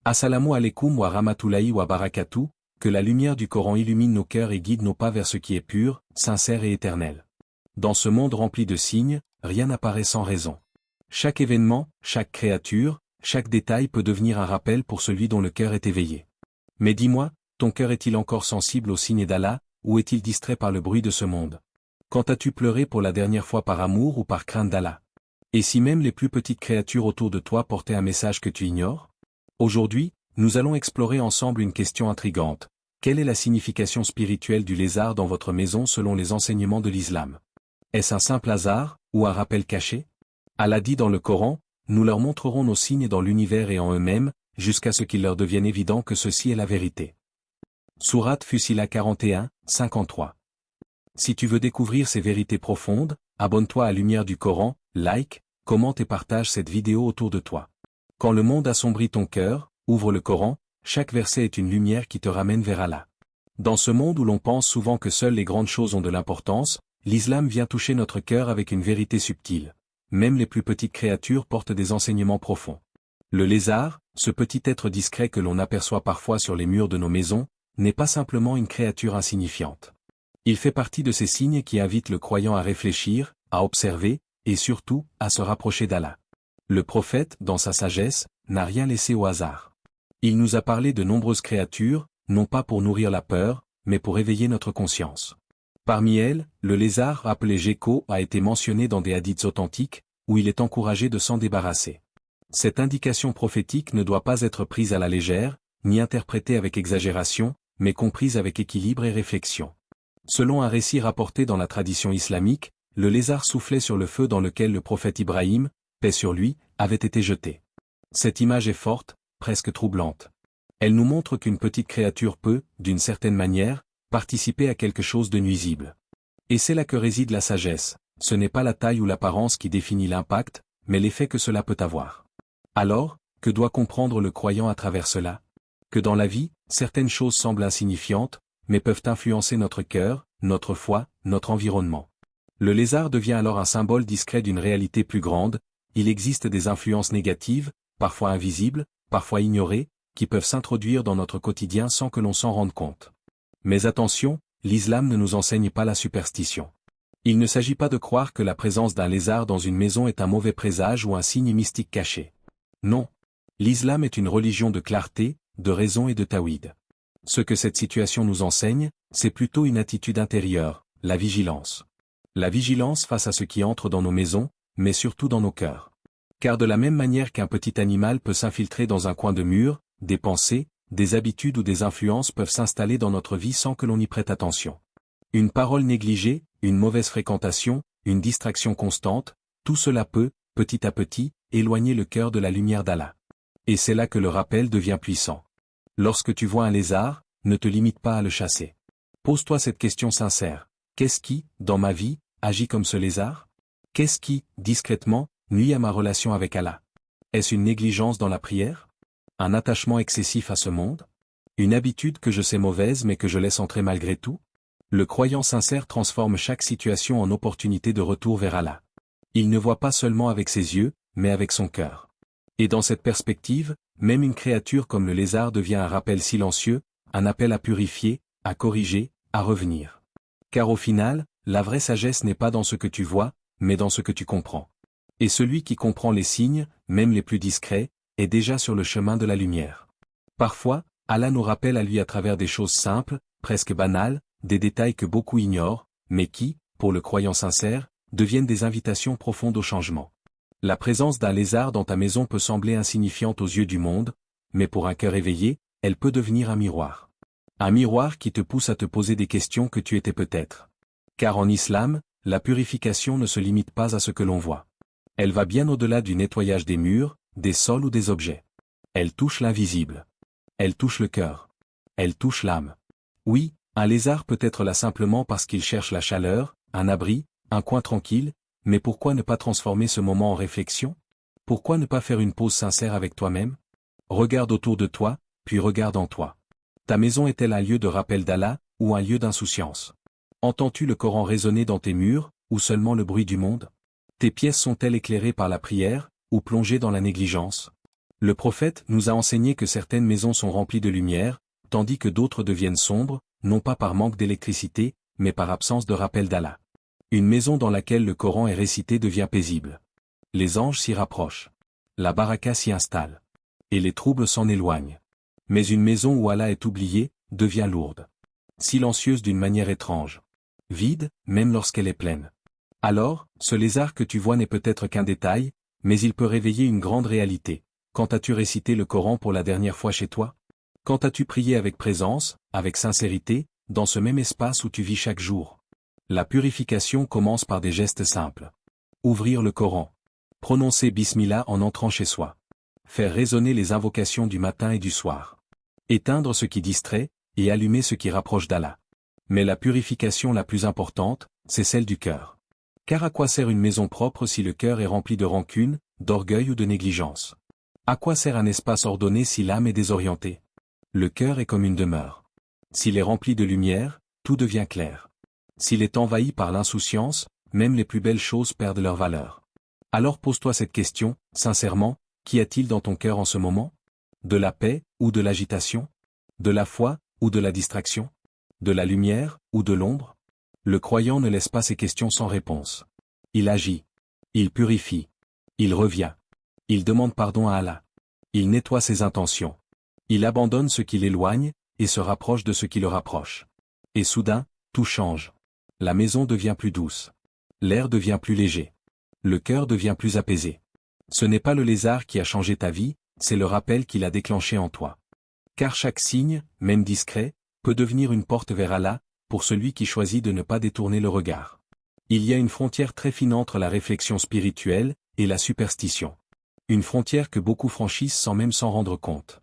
Assalamu alaikum wa rahmatullahi wa barakatuh, que la lumière du Coran illumine nos cœurs et guide nos pas vers ce qui est pur, sincère et éternel. Dans ce monde rempli de signes, rien n'apparaît sans raison. Chaque événement, chaque créature, chaque détail peut devenir un rappel pour celui dont le cœur est éveillé. Mais dis-moi, ton cœur est-il encore sensible aux signes d'Allah, ou est-il distrait par le bruit de ce monde? Quand as-tu pleuré pour la dernière fois par amour ou par crainte d'Allah? Et si même les plus petites créatures autour de toi portaient un message que tu ignores? Aujourd'hui, nous allons explorer ensemble une question intrigante. Quelle est la signification spirituelle du lézard dans votre maison selon les enseignements de l'islam? Est-ce un simple hasard, ou un rappel caché? Allah dit dans le Coran, nous leur montrerons nos signes dans l'univers et en eux-mêmes, jusqu'à ce qu'il leur devienne évident que ceci est la vérité. Sourate Fusila 41, 53. Si tu veux découvrir ces vérités profondes, abonne-toi à Lumière du Coran, like, commente et partage cette vidéo autour de toi. Quand le monde assombrit ton cœur, ouvre le Coran, chaque verset est une lumière qui te ramène vers Allah. Dans ce monde où l'on pense souvent que seules les grandes choses ont de l'importance, l'islam vient toucher notre cœur avec une vérité subtile. Même les plus petites créatures portent des enseignements profonds. Le lézard, ce petit être discret que l'on aperçoit parfois sur les murs de nos maisons, n'est pas simplement une créature insignifiante. Il fait partie de ces signes qui invitent le croyant à réfléchir, à observer, et surtout, à se rapprocher d'Allah. Le prophète, dans sa sagesse, n'a rien laissé au hasard. Il nous a parlé de nombreuses créatures, non pas pour nourrir la peur, mais pour éveiller notre conscience. Parmi elles, le lézard appelé gecko a été mentionné dans des hadiths authentiques, où il est encouragé de s'en débarrasser. Cette indication prophétique ne doit pas être prise à la légère, ni interprétée avec exagération, mais comprise avec équilibre et réflexion. Selon un récit rapporté dans la tradition islamique, le lézard soufflait sur le feu dans lequel le prophète Ibrahim, paix sur lui, avait été jeté. Cette image est forte, presque troublante. Elle nous montre qu'une petite créature peut, d'une certaine manière, participer à quelque chose de nuisible. Et c'est là que réside la sagesse, ce n'est pas la taille ou l'apparence qui définit l'impact, mais l'effet que cela peut avoir. Alors, que doit comprendre le croyant à travers cela? Que dans la vie, certaines choses semblent insignifiantes, mais peuvent influencer notre cœur, notre foi, notre environnement. Le lézard devient alors un symbole discret d'une réalité plus grande. Il existe des influences négatives, parfois invisibles, parfois ignorées, qui peuvent s'introduire dans notre quotidien sans que l'on s'en rende compte. Mais attention, l'islam ne nous enseigne pas la superstition. Il ne s'agit pas de croire que la présence d'un lézard dans une maison est un mauvais présage ou un signe mystique caché. Non. L'islam est une religion de clarté, de raison et de tawhid. Ce que cette situation nous enseigne, c'est plutôt une attitude intérieure, la vigilance. La vigilance face à ce qui entre dans nos maisons, mais surtout dans nos cœurs. Car de la même manière qu'un petit animal peut s'infiltrer dans un coin de mur, des pensées, des habitudes ou des influences peuvent s'installer dans notre vie sans que l'on y prête attention. Une parole négligée, une mauvaise fréquentation, une distraction constante, tout cela peut, petit à petit, éloigner le cœur de la lumière d'Allah. Et c'est là que le rappel devient puissant. Lorsque tu vois un lézard, ne te limite pas à le chasser. Pose-toi cette question sincère. Qu'est-ce qui, dans ma vie, agit comme ce lézard? Qu'est-ce qui, discrètement, nuit à ma relation avec Allah? Est-ce une négligence dans la prière? Un attachement excessif à ce monde? Une habitude que je sais mauvaise mais que je laisse entrer malgré tout? Le croyant sincère transforme chaque situation en opportunité de retour vers Allah. Il ne voit pas seulement avec ses yeux, mais avec son cœur. Et dans cette perspective, même une créature comme le lézard devient un rappel silencieux, un appel à purifier, à corriger, à revenir. Car au final, la vraie sagesse n'est pas dans ce que tu vois, mais dans ce que tu comprends. Et celui qui comprend les signes, même les plus discrets, est déjà sur le chemin de la lumière. Parfois, Allah nous rappelle à lui à travers des choses simples, presque banales, des détails que beaucoup ignorent, mais qui, pour le croyant sincère, deviennent des invitations profondes au changement. La présence d'un lézard dans ta maison peut sembler insignifiante aux yeux du monde, mais pour un cœur éveillé, elle peut devenir un miroir. Un miroir qui te pousse à te poser des questions que tu étais peut-être. Car en islam, la purification ne se limite pas à ce que l'on voit. Elle va bien au-delà du nettoyage des murs, des sols ou des objets. Elle touche l'invisible. Elle touche le cœur. Elle touche l'âme. Oui, un lézard peut être là simplement parce qu'il cherche la chaleur, un abri, un coin tranquille, mais pourquoi ne pas transformer ce moment en réflexion? Pourquoi ne pas faire une pause sincère avec toi-même? Regarde autour de toi, puis regarde en toi. Ta maison est-elle un lieu de rappel d'Allah, ou un lieu d'insouciance? Entends-tu le Coran résonner dans tes murs, ou seulement le bruit du monde? Tes pièces sont-elles éclairées par la prière, ou plongées dans la négligence? Le prophète nous a enseigné que certaines maisons sont remplies de lumière, tandis que d'autres deviennent sombres, non pas par manque d'électricité, mais par absence de rappel d'Allah. Une maison dans laquelle le Coran est récité devient paisible. Les anges s'y rapprochent. La baraka s'y installe. Et les troubles s'en éloignent. Mais une maison où Allah est oublié, devient lourde. Silencieuse d'une manière étrange. Vide, même lorsqu'elle est pleine. Alors, ce lézard que tu vois n'est peut-être qu'un détail, mais il peut réveiller une grande réalité. Quand as-tu récité le Coran pour la dernière fois chez toi? Quand as-tu prié avec présence, avec sincérité, dans ce même espace où tu vis chaque jour? La purification commence par des gestes simples. Ouvrir le Coran. Prononcer Bismillah en entrant chez soi. Faire résonner les invocations du matin et du soir. Éteindre ce qui distrait, et allumer ce qui rapproche d'Allah. Mais la purification la plus importante, c'est celle du cœur. Car à quoi sert une maison propre si le cœur est rempli de rancune, d'orgueil ou de négligence? À quoi sert un espace ordonné si l'âme est désorientée? Le cœur est comme une demeure. S'il est rempli de lumière, tout devient clair. S'il est envahi par l'insouciance, même les plus belles choses perdent leur valeur. Alors pose-toi cette question, sincèrement, qu'y a-t-il dans ton cœur en ce moment? De la paix, ou de l'agitation? De la foi, ou de la distraction? De la lumière, ou de l'ombre? Le croyant ne laisse pas ces questions sans réponse. Il agit. Il purifie. Il revient. Il demande pardon à Allah. Il nettoie ses intentions. Il abandonne ce qui l'éloigne, et se rapproche de ce qui le rapproche. Et soudain, tout change. La maison devient plus douce. L'air devient plus léger. Le cœur devient plus apaisé. Ce n'est pas le lézard qui a changé ta vie, c'est le rappel qu'il a déclenché en toi. Car chaque signe, même discret, peut devenir une porte vers Allah, pour celui qui choisit de ne pas détourner le regard. Il y a une frontière très fine entre la réflexion spirituelle et la superstition. Une frontière que beaucoup franchissent sans même s'en rendre compte.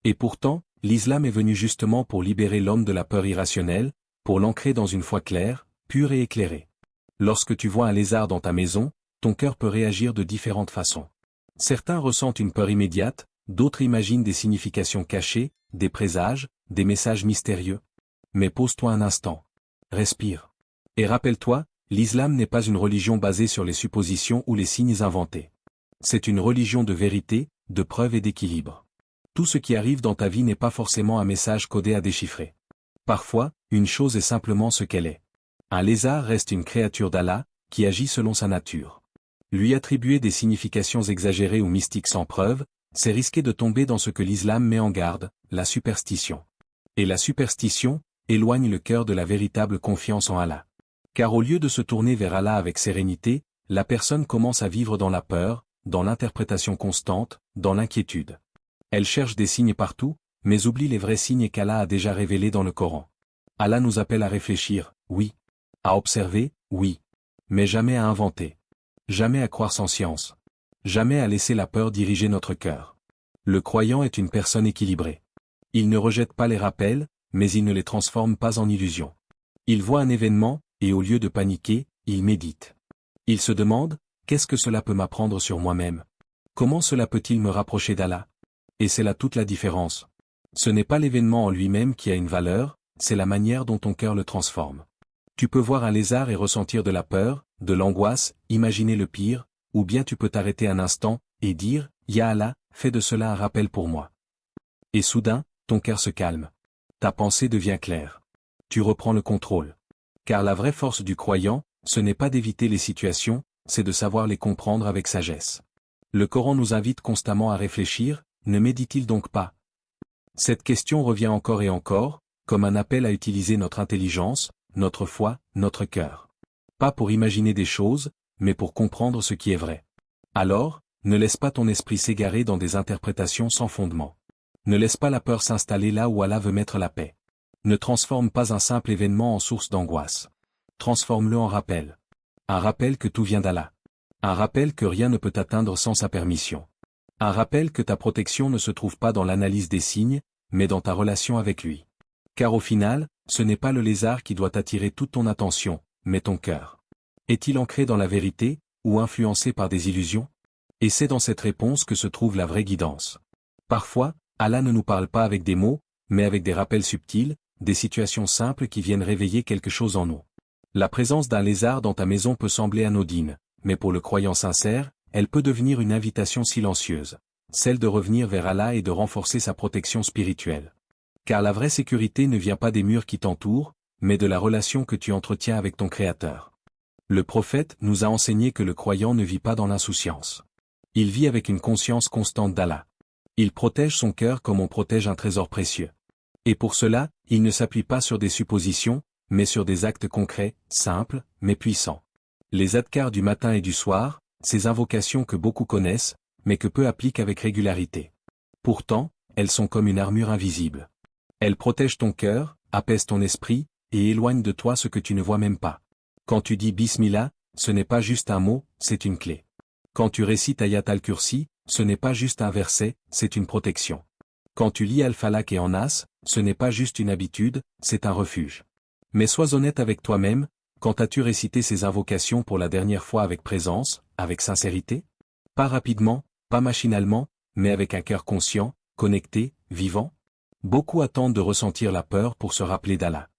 Et pourtant, l'islam est venu justement pour libérer l'homme de la peur irrationnelle, pour l'ancrer dans une foi claire, pure et éclairée. Lorsque tu vois un lézard dans ta maison, ton cœur peut réagir de différentes façons. Certains ressentent une peur immédiate, d'autres imaginent des significations cachées, des présages, des messages mystérieux. Mais pose-toi un instant. Respire. Et rappelle-toi, l'islam n'est pas une religion basée sur les suppositions ou les signes inventés. C'est une religion de vérité, de preuve et d'équilibre. Tout ce qui arrive dans ta vie n'est pas forcément un message codé à déchiffrer. Parfois, une chose est simplement ce qu'elle est. Un lézard reste une créature d'Allah, qui agit selon sa nature. Lui attribuer des significations exagérées ou mystiques sans preuve, c'est risquer de tomber dans ce que l'islam met en garde, la superstition. Et la superstition éloigne le cœur de la véritable confiance en Allah. Car au lieu de se tourner vers Allah avec sérénité, la personne commence à vivre dans la peur, dans l'interprétation constante, dans l'inquiétude. Elle cherche des signes partout, mais oublie les vrais signes qu'Allah a déjà révélés dans le Coran. Allah nous appelle à réfléchir, oui. À observer, oui. Mais jamais à inventer. Jamais à croire sans science. Jamais à laisser la peur diriger notre cœur. Le croyant est une personne équilibrée. Il ne rejette pas les rappels, mais il ne les transforme pas en illusions. Il voit un événement, et au lieu de paniquer, il médite. Il se demande, qu'est-ce que cela peut m'apprendre sur moi-même? Comment cela peut-il me rapprocher d'Allah? Et c'est là toute la différence. Ce n'est pas l'événement en lui-même qui a une valeur, c'est la manière dont ton cœur le transforme. Tu peux voir un lézard et ressentir de la peur, de l'angoisse, imaginer le pire, ou bien tu peux t'arrêter un instant, et dire, Ya Allah, fais de cela un rappel pour moi. Et soudain, ton cœur se calme. Ta pensée devient claire. Tu reprends le contrôle. Car la vraie force du croyant, ce n'est pas d'éviter les situations, c'est de savoir les comprendre avec sagesse. Le Coran nous invite constamment à réfléchir, ne médite-t-il donc pas? Cette question revient encore et encore, comme un appel à utiliser notre intelligence, notre foi, notre cœur. Pas pour imaginer des choses, mais pour comprendre ce qui est vrai. Alors, ne laisse pas ton esprit s'égarer dans des interprétations sans fondement. Ne laisse pas la peur s'installer là où Allah veut mettre la paix. Ne transforme pas un simple événement en source d'angoisse. Transforme-le en rappel. Un rappel que tout vient d'Allah. Un rappel que rien ne peut atteindre sans sa permission. Un rappel que ta protection ne se trouve pas dans l'analyse des signes, mais dans ta relation avec lui. Car au final, ce n'est pas le lézard qui doit attirer toute ton attention, mais ton cœur. Est-il ancré dans la vérité, ou influencé par des illusions? Et c'est dans cette réponse que se trouve la vraie guidance. Parfois, Allah ne nous parle pas avec des mots, mais avec des rappels subtils, des situations simples qui viennent réveiller quelque chose en nous. La présence d'un lézard dans ta maison peut sembler anodine, mais pour le croyant sincère, elle peut devenir une invitation silencieuse. celle de revenir vers Allah et de renforcer sa protection spirituelle. Car la vraie sécurité ne vient pas des murs qui t'entourent, mais de la relation que tu entretiens avec ton Créateur. Le prophète nous a enseigné que le croyant ne vit pas dans l'insouciance. Il vit avec une conscience constante d'Allah. Il protège son cœur comme on protège un trésor précieux. Et pour cela, il ne s'appuie pas sur des suppositions, mais sur des actes concrets, simples, mais puissants. Les adkars du matin et du soir, ces invocations que beaucoup connaissent, mais que peu appliquent avec régularité. Pourtant, elles sont comme une armure invisible. Elles protègent ton cœur, apaisent ton esprit, et éloignent de toi ce que tu ne vois même pas. Quand tu dis Bismillah, ce n'est pas juste un mot, c'est une clé. Quand tu récites Ayat al-Kursi, ce n'est pas juste un verset, c'est une protection. Quand tu lis Al-Falaq et An-Nas, ce n'est pas juste une habitude, c'est un refuge. Mais sois honnête avec toi-même, quand as-tu récité ces invocations pour la dernière fois avec présence, avec sincérité? Pas rapidement, pas machinalement, mais avec un cœur conscient, connecté, vivant? Beaucoup attendent de ressentir la peur pour se rappeler d'Allah.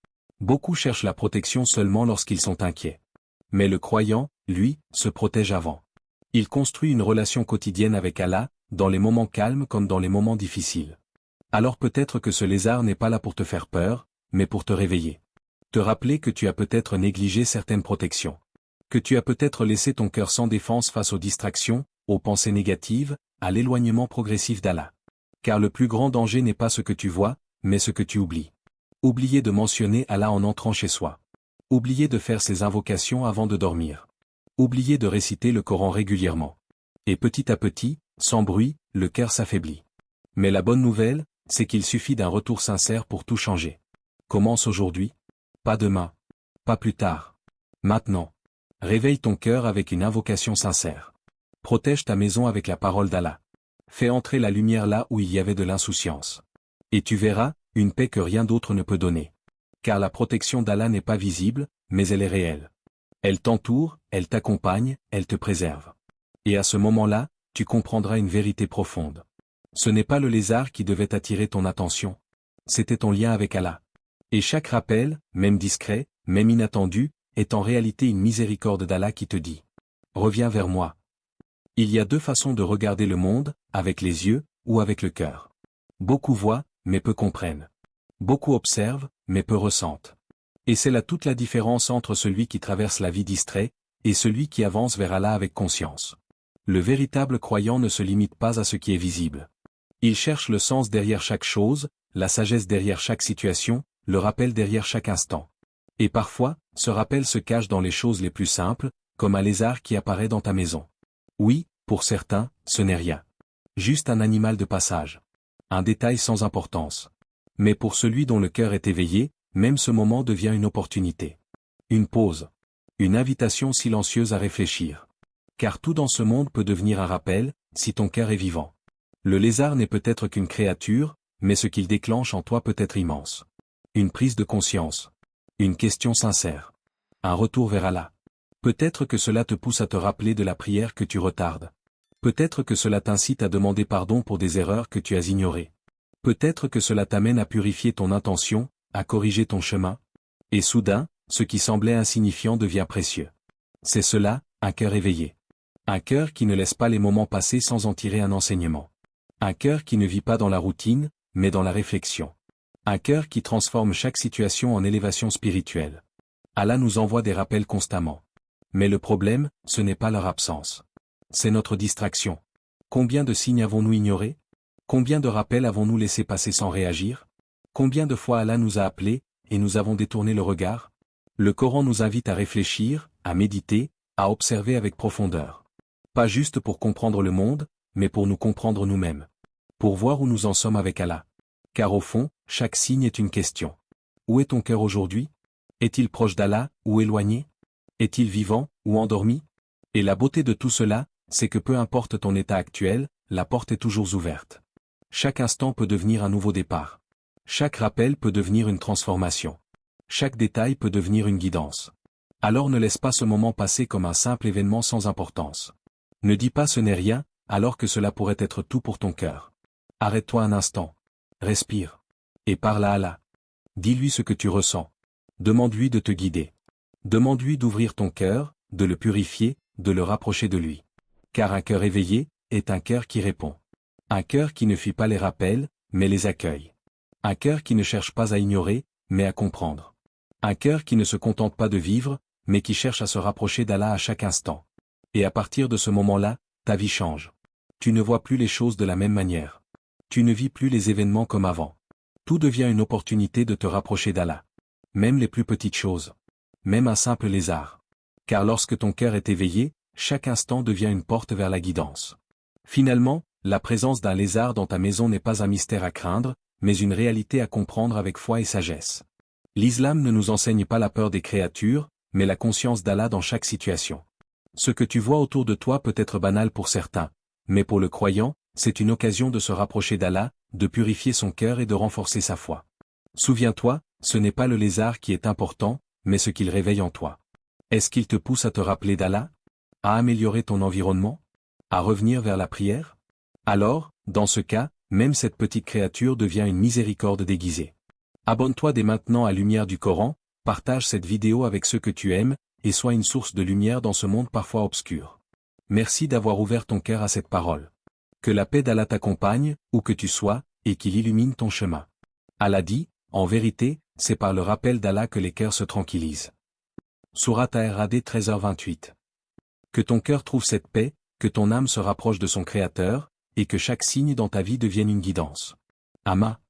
Beaucoup cherchent la protection seulement lorsqu'ils sont inquiets. Mais le croyant, lui, se protège avant. Il construit une relation quotidienne avec Allah, dans les moments calmes comme dans les moments difficiles. Alors peut-être que ce lézard n'est pas là pour te faire peur, mais pour te réveiller. Te rappeler que tu as peut-être négligé certaines protections. Que tu as peut-être laissé ton cœur sans défense face aux distractions, aux pensées négatives, à l'éloignement progressif d'Allah. Car le plus grand danger n'est pas ce que tu vois, mais ce que tu oublies. Oublier de mentionner Allah en entrant chez soi. Oublier de faire ses invocations avant de dormir. Oublier de réciter le Coran régulièrement. Et petit à petit, sans bruit, le cœur s'affaiblit. Mais la bonne nouvelle, c'est qu'il suffit d'un retour sincère pour tout changer. Commence aujourd'hui. Pas demain. Pas plus tard. Maintenant. Réveille ton cœur avec une invocation sincère. Protège ta maison avec la parole d'Allah. Fais entrer la lumière là où il y avait de l'insouciance. Et tu verras, une paix que rien d'autre ne peut donner. Car la protection d'Allah n'est pas visible, mais elle est réelle. Elle t'entoure, elle t'accompagne, elle te préserve. Et à ce moment-là, tu comprendras une vérité profonde. Ce n'est pas le lézard qui devait attirer ton attention. C'était ton lien avec Allah. Et chaque rappel, même discret, même inattendu, est en réalité une miséricorde d'Allah qui te dit « Reviens vers moi ». Il y a deux façons de regarder le monde, avec les yeux, ou avec le cœur. Beaucoup voient, mais peu comprennent. Beaucoup observent, mais peu ressentent. Et c'est là toute la différence entre celui qui traverse la vie distrait, et celui qui avance vers Allah avec conscience. Le véritable croyant ne se limite pas à ce qui est visible. Il cherche le sens derrière chaque chose, la sagesse derrière chaque situation, le rappel derrière chaque instant. Et parfois, ce rappel se cache dans les choses les plus simples, comme un lézard qui apparaît dans ta maison. Oui, pour certains, ce n'est rien. Juste un animal de passage. Un détail sans importance. Mais pour celui dont le cœur est éveillé, même ce moment devient une opportunité. Une pause. Une invitation silencieuse à réfléchir. Car tout dans ce monde peut devenir un rappel, si ton cœur est vivant. Le lézard n'est peut-être qu'une créature, mais ce qu'il déclenche en toi peut être immense. Une prise de conscience. Une question sincère. Un retour vers Allah. Peut-être que cela te pousse à te rappeler de la prière que tu retardes. Peut-être que cela t'incite à demander pardon pour des erreurs que tu as ignorées. Peut-être que cela t'amène à purifier ton intention, à corriger ton chemin. Et soudain, ce qui semblait insignifiant devient précieux. C'est cela, un cœur éveillé. Un cœur qui ne laisse pas les moments passer sans en tirer un enseignement. Un cœur qui ne vit pas dans la routine, mais dans la réflexion. Un cœur qui transforme chaque situation en élévation spirituelle. Allah nous envoie des rappels constamment. Mais le problème, ce n'est pas leur absence. C'est notre distraction. Combien de signes avons-nous ignorés? Combien de rappels avons-nous laissé passer sans réagir? Combien de fois Allah nous a appelés, et nous avons détourné le regard? Le Coran nous invite à réfléchir, à méditer, à observer avec profondeur. Pas juste pour comprendre le monde, mais pour nous comprendre nous-mêmes. Pour voir où nous en sommes avec Allah. Car au fond, chaque signe est une question. Où est ton cœur aujourd'hui? Est-il proche d'Allah, ou éloigné? Est-il vivant, ou endormi? Et la beauté de tout cela, c'est que peu importe ton état actuel, la porte est toujours ouverte. Chaque instant peut devenir un nouveau départ. Chaque rappel peut devenir une transformation. Chaque détail peut devenir une guidance. Alors ne laisse pas ce moment passer comme un simple événement sans importance. Ne dis pas ce n'est rien, alors que cela pourrait être tout pour ton cœur. Arrête-toi un instant. Respire. Et parle à Allah. Dis-lui ce que tu ressens. Demande-lui de te guider. Demande-lui d'ouvrir ton cœur, de le purifier, de le rapprocher de lui. Car un cœur éveillé, est un cœur qui répond. Un cœur qui ne fuit pas les rappels, mais les accueille. Un cœur qui ne cherche pas à ignorer, mais à comprendre. Un cœur qui ne se contente pas de vivre, mais qui cherche à se rapprocher d'Allah à chaque instant. Et à partir de ce moment-là, ta vie change. Tu ne vois plus les choses de la même manière. Tu ne vis plus les événements comme avant. Tout devient une opportunité de te rapprocher d'Allah. Même les plus petites choses. Même un simple lézard. Car lorsque ton cœur est éveillé, chaque instant devient une porte vers la guidance. Finalement, la présence d'un lézard dans ta maison n'est pas un mystère à craindre, mais une réalité à comprendre avec foi et sagesse. L'islam ne nous enseigne pas la peur des créatures, mais la conscience d'Allah dans chaque situation. Ce que tu vois autour de toi peut être banal pour certains, mais pour le croyant, c'est une occasion de se rapprocher d'Allah, de purifier son cœur et de renforcer sa foi. Souviens-toi, ce n'est pas le lézard qui est important, mais ce qu'il réveille en toi. Est-ce qu'il te pousse à te rappeler d'Allah? À améliorer ton environnement? À revenir vers la prière? Alors, dans ce cas, même cette petite créature devient une miséricorde déguisée. Abonne-toi dès maintenant à Lumière du Coran, partage cette vidéo avec ceux que tu aimes, et sois une source de lumière dans ce monde parfois obscur. Merci d'avoir ouvert ton cœur à cette parole. Que la paix d'Allah t'accompagne, où que tu sois, et qu'il illumine ton chemin. Allah dit, en vérité, c'est par le rappel d'Allah que les cœurs se tranquillisent. Sourate Ar-Ra'd 13h28. Que ton cœur trouve cette paix, que ton âme se rapproche de son Créateur, et que chaque signe dans ta vie devienne une guidance. Amma.